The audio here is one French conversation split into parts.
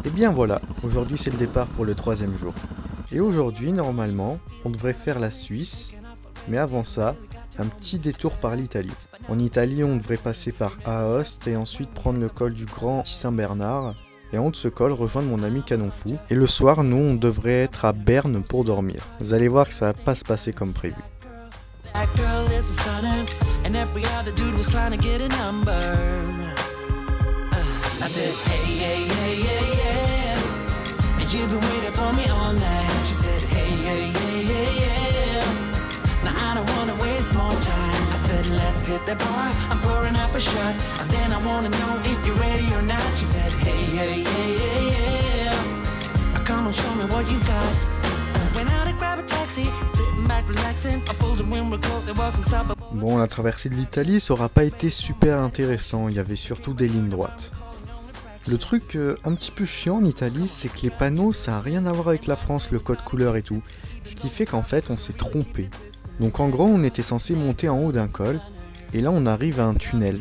Et bien voilà, aujourd'hui c'est le départ pour le 3e jour. Et aujourd'hui, normalement, on devrait faire la Suisse, mais avant ça, un petit détour par l'Italie. En Italie, on devrait passer par Aoste et ensuite prendre le col du Grand Saint-Bernard. Et en haut de ce col, rejoindre mon ami Canonfou. Et le soir, nous, on devrait être à Berne pour dormir. Vous allez voir que ça va pas se passer comme prévu. You've been waiting for me all night. She said, hey, yeah, yeah, yeah, yeah. Now I don't wanna waste more time. I said, let's hit the bar. I'm pouring up a shot. And then I wanna know if you're ready or not. She said, hey, yeah, yeah, yeah, yeah. Come on, show me what you got. Went out to grab a taxi, sitting back relaxing. I pulled the window closed, it wasn't stopping. Bon, la traversée de l'Italie, ça aura pas été super intéressant. Il y avait surtout des lignes droites. Le truc un petit peu chiant en Italie, c'est que les panneaux, ça n'a rien à voir avec la France, le code couleur et tout. Ce qui fait qu'en fait, on s'est trompé. Donc en gros, on était censé monter en haut d'un col, et là on arrive à un tunnel.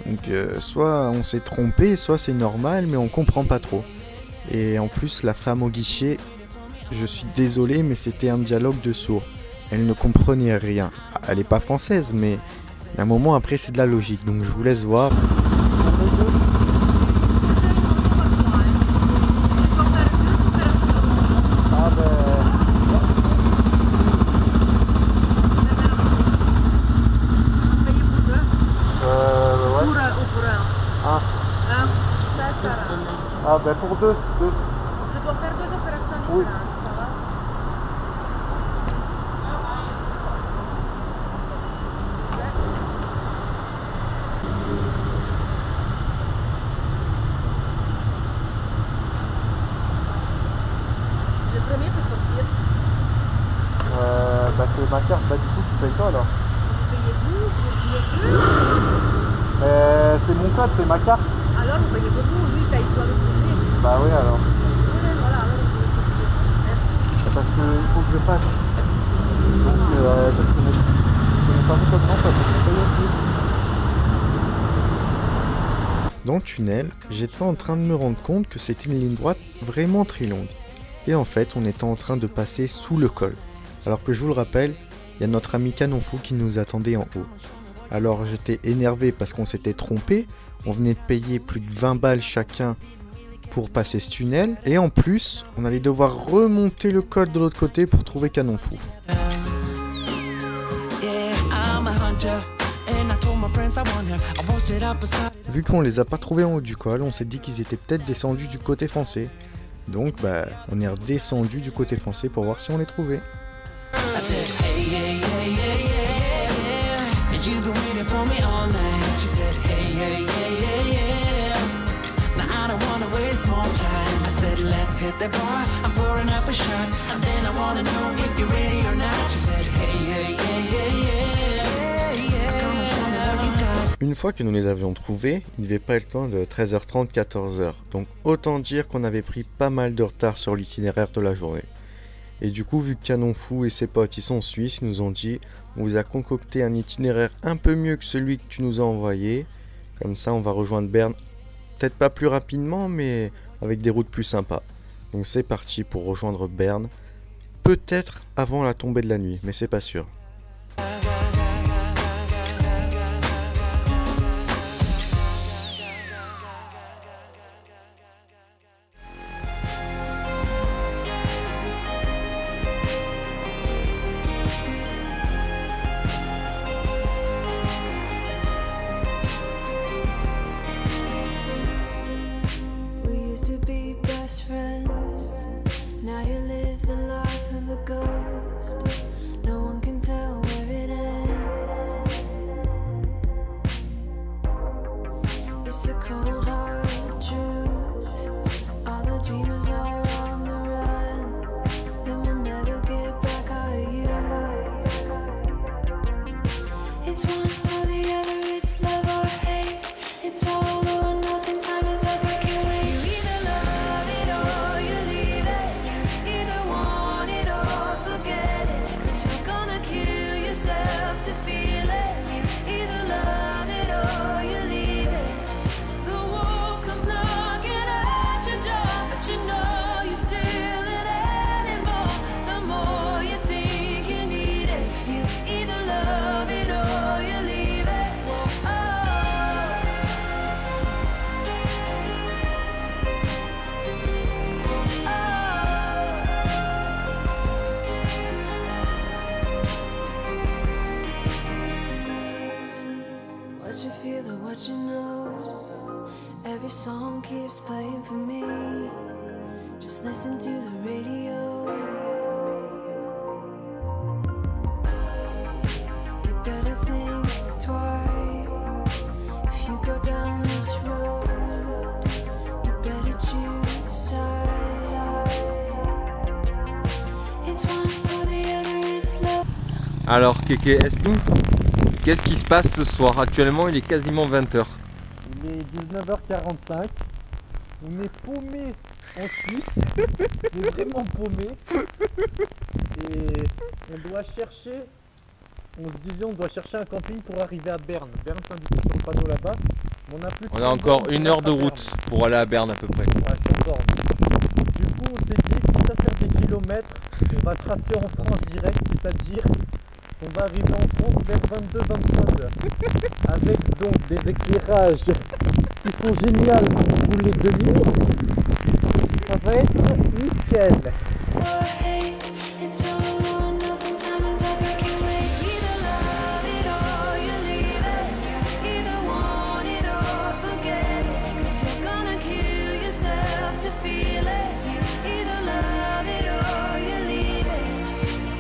Donc soit on s'est trompé, soit c'est normal, mais on comprend pas trop. Et en plus, la femme au guichet, je suis désolé, mais c'était un dialogue de sourds. Elle ne comprenait rien. Elle est pas française, mais à un moment après, c'est de la logique. Donc je vous laisse voir. Ah ben pour deux. Je dois faire 2 opérations différentes, oui. Ça va? Le premier peut sortir. Bah c'est ma carte, bah du coup tu payes toi alors. Payez-vous, vous payez plus. C'est mon code, c'est ma carte. Alors vous payez beaucoup, lui paye toi le premier. Bah oui alors. Voilà, alors vous pouvez sortir. Merci. Parce qu'il faut que je passe. Donc je connais pas mon code, non, ça faut que je paye aussi. Dans le tunnel, j'étais en train de me rendre compte que c'était une ligne droite vraiment très longue. Et en fait, on était en train de passer sous le col. Alors que je vous le rappelle, il y a notre ami Canonfou qui nous attendait en haut. Alors j'étais énervé parce qu'on s'était trompé. On venait de payer plus de 20 balles chacun pour passer ce tunnel. Et en plus, on allait devoir remonter le col de l'autre côté pour trouver Canonfou. Vu qu'on les a pas trouvés en haut du col, on s'est dit qu'ils étaient peut-être descendus du côté français. Donc on est redescendu du côté français pour voir si on les trouvait. Une fois que nous les avions trouvés, il devait pas être loin de 13h30, 14h. Donc autant dire qu'on avait pris pas mal de retard sur l'itinéraire de la journée. Et du coup, vu que Canonfou et ses potes ils sont suisses, ils nous ont dit on vous a concocté un itinéraire un peu mieux que celui que tu nous as envoyé. Comme ça, on va rejoindre Berne. Peut-être pas plus rapidement, mais avec des routes plus sympas. Donc c'est parti pour rejoindre Berne. Peut-être avant la tombée de la nuit, mais c'est pas sûr. What you feel or what you know, every song keeps playing for me. Just listen to the radio. You better think twice if you go down this road. You better choose sides. It's one or the other, it's love. Alors Kéké, explique, qu'est-ce qui se passe ce soir? Actuellement il est quasiment 20h. Il est 19h45. On est paumé en Suisse. On est vraiment paumé. Et on doit chercher. On se disait on doit chercher un camping pour arriver à Berne. Berne s'indiquait sur le panneau là-bas. On a plus de On a encore 1 heure de route pour aller à Berne à peu près. Ouais, sans borne. Du coup on s'est dit quitte à faire des kilomètres, on va tracer en France direct, c'est-à-dire on va arriver en France vers 22-23 heures. Avec donc des éclairages qui sont géniaux pour rouler de nuit. Ça va être nickel. It's all or nothing, time is up, I can't wait. Either love it or you leave it. Either want it or forget it. 'Cause you're gonna kill yourself to feel it. Either love it or you leave it.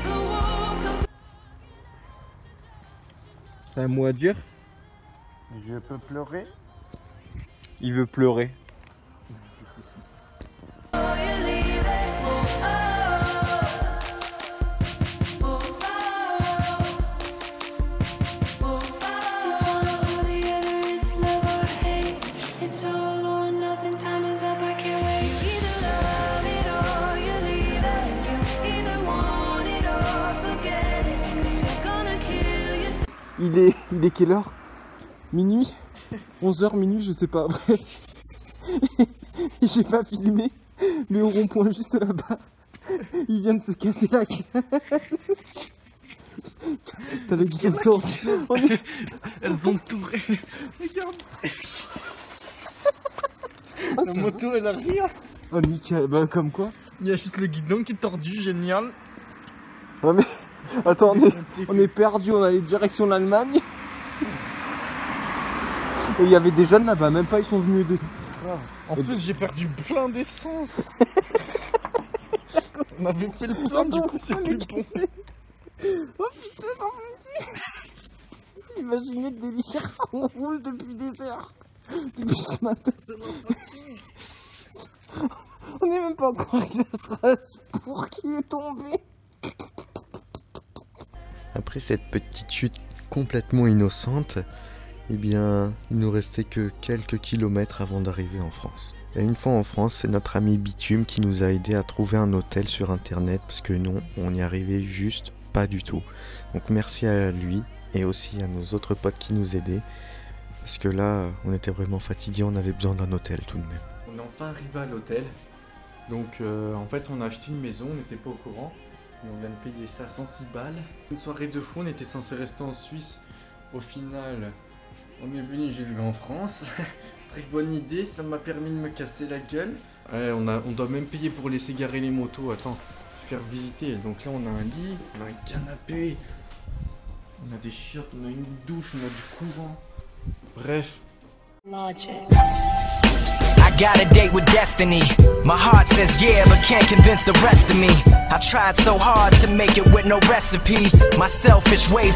The walk of T'as un mot à dire? Je peux pleurer. Il veut pleurer. you leave it. Oh, oh, oh, oh. It's one or the other, it's love or hate. It's all or nothing, time is up, I can't wait. You either love it or you leave it. You either want it or forget it. 'Cause you're gonna kill yourself. Il est quelle heure? Minuit? 11h, minuit, je sais pas. Après, j'ai pas filmé le rond-point juste là-bas. Il vient de se casser la gueule. T'as le guidon tordu. Elles ont tout. Regarde. La moto elle arrive. Oh nickel, bah comme quoi. Il y a juste le guidon qui est tordu, génial. Ouais mais, attends, on est perdu, on allait direction l'Allemagne. Et il y avait des jeunes là-bas, même pas ils sont venus de... En plus j'ai perdu plein d'essence. On avait fait le plein, du coup c'est plus bon. Oh putain, j'en peux plus. Imaginez le délire, on roule depuis des heures. Depuis ce matin. On n'est même pas encore arrivé à Strasbourg qui est tombé. Après cette petite chute complètement innocente, eh bien, il nous restait que quelques kilomètres avant d'arriver en France. Et une fois en France, c'est notre ami Bitume qui nous a aidé à trouver un hôtel sur internet parce que non, on n'y arrivait juste pas du tout. Donc merci à lui et aussi à nos autres potes qui nous aidaient parce que là, on était vraiment fatigués, on avait besoin d'un hôtel tout de même. On est enfin arrivé à l'hôtel. Donc en fait, on a acheté une maison, on n'était pas au courant. Et on vient de payer ça 106 balles. Une soirée de fou, on était censé rester en Suisse. Au final, on est venu jusqu'en France. Très bonne idée, ça m'a permis de me casser la gueule. Ouais, on doit même payer pour laisser garer les motos. Attends, faire visiter. Donc là, on a un lit, on a un canapé, on a des chiottes, on a une douche, on a du courant. Bref. I got a date with destiny. My heart says yeah, but can't convince the rest of me. I tried so hard to make it with no recipe. My selfish ways